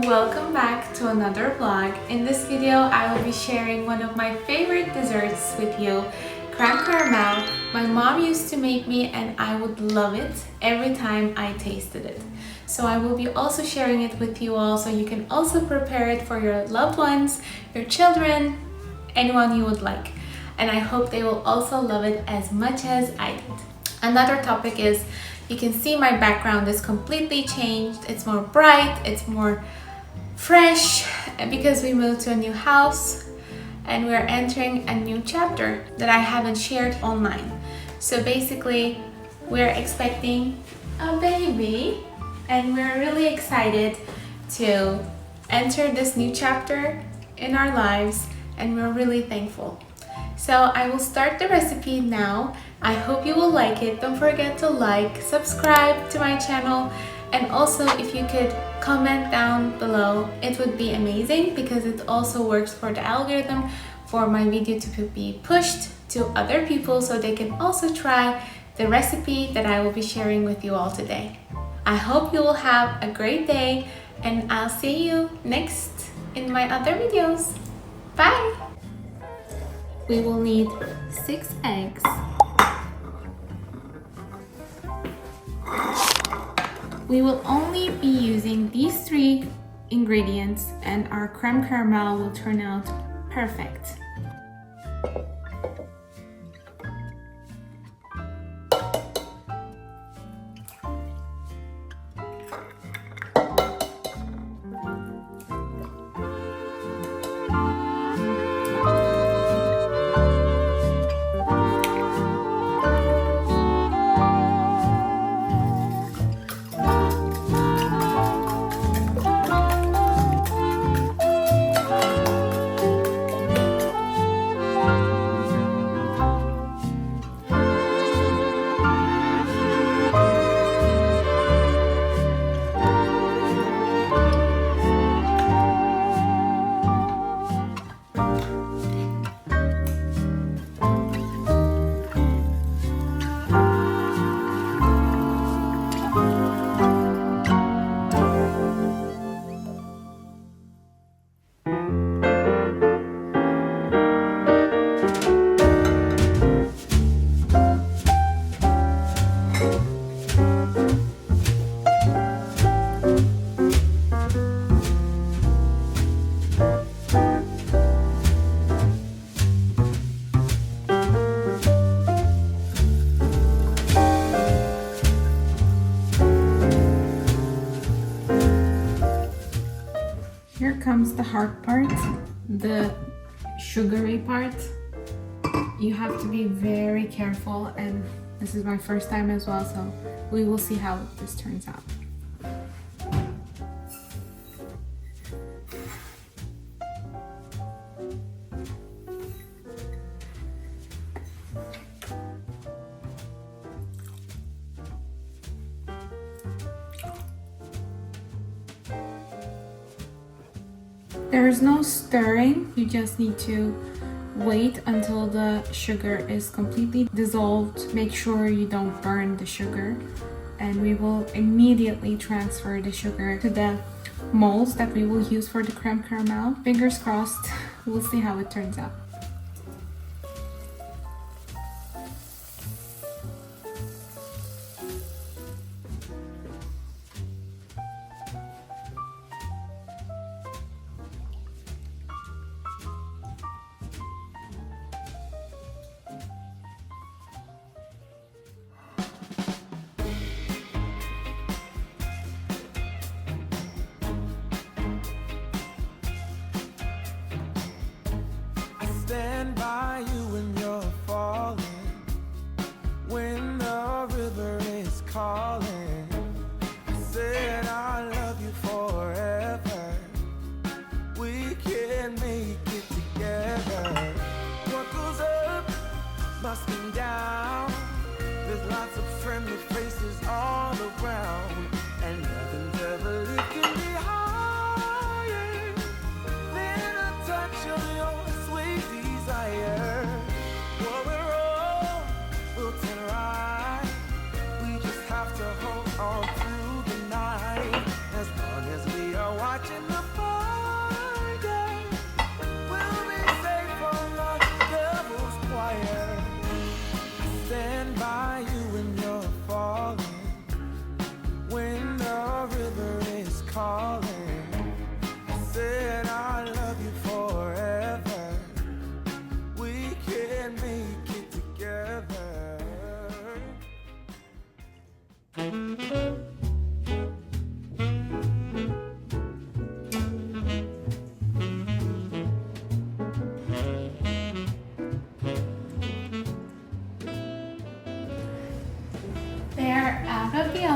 welcome back to another vlog. In this video, I will be sharing one of my favorite desserts with you, crème caramel. My mom used to make me and I would love it every time I tasted it. So I will be also sharing it with you all so you can also prepare it for your loved ones, your children, anyone you would like. And I hope they will also love it as much as I did. Another topic is, you can see my background is completely changed. It's more bright, it's more fresh because we moved to a new house and we're entering a new chapter that I haven't shared online. So basically, we're expecting a baby and we're really excited to enter this new chapter in our lives, and we're really thankful. So I will start the recipe now. I hope you will like it. Don't forget to like, subscribe to my channel, and also if you could comment down below, it would be amazing because it also works for the algorithm for my video to be pushed to other people so they can also try the recipe that I will be sharing with you all today. I hope you will have a great day, and I'll see you next in my other videos. Bye! We will need 6 eggs. We will only be using these 3 ingredients and our crème caramel will turn out perfect. Here comes the hard part, the sugary part. You have to be very careful, and this is my first time as well, so we will see how this turns out. There is no stirring, you just need to wait until the sugar is completely dissolved. Make sure you don't burn the sugar, and we will immediately transfer the sugar to the molds that we will use for the crème caramel. Fingers crossed, we'll see how it turns out.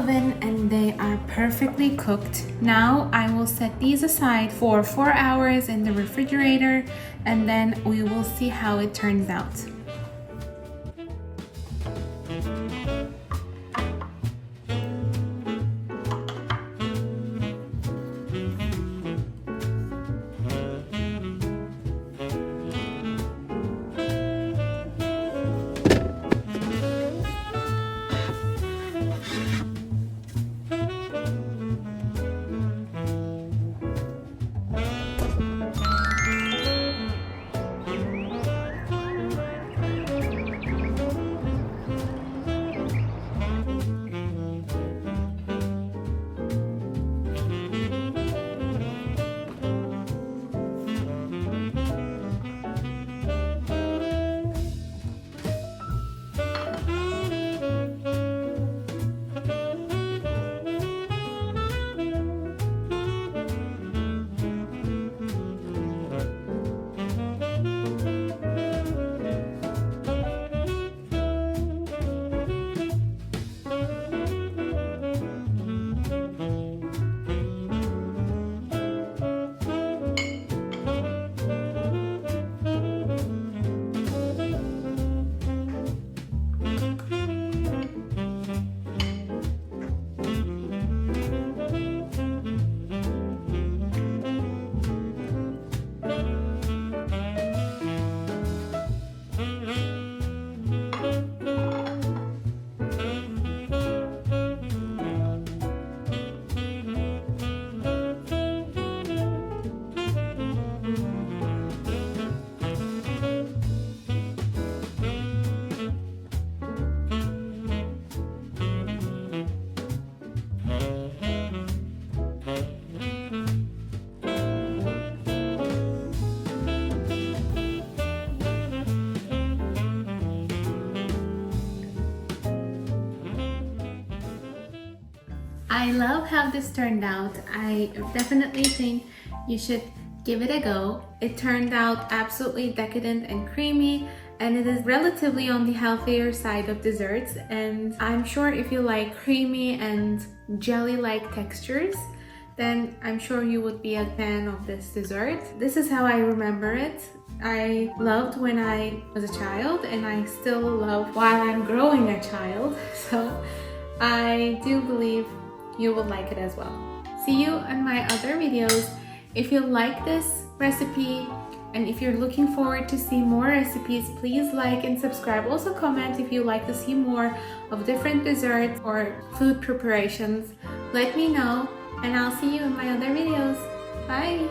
oven and they are perfectly cooked. Now I will set these aside for 4 hours in the refrigerator and then we will see how it turns out. I love how this turned out. I definitely think you should give it a go. It turned out absolutely decadent and creamy, and it is relatively on the healthier side of desserts, and I'm sure if you like creamy and jelly-like textures, then I'm sure you would be a fan of this dessert. This is how I remember it. I loved when I was a child, and I still love while I'm growing a child, so I do believe you will like it as well. See you in my other videos. If you like this recipe and if you're looking forward to see more recipes, please like and subscribe. Also comment if you like to see more of different desserts or food preparations. Let me know and I'll see you in my other videos. Bye!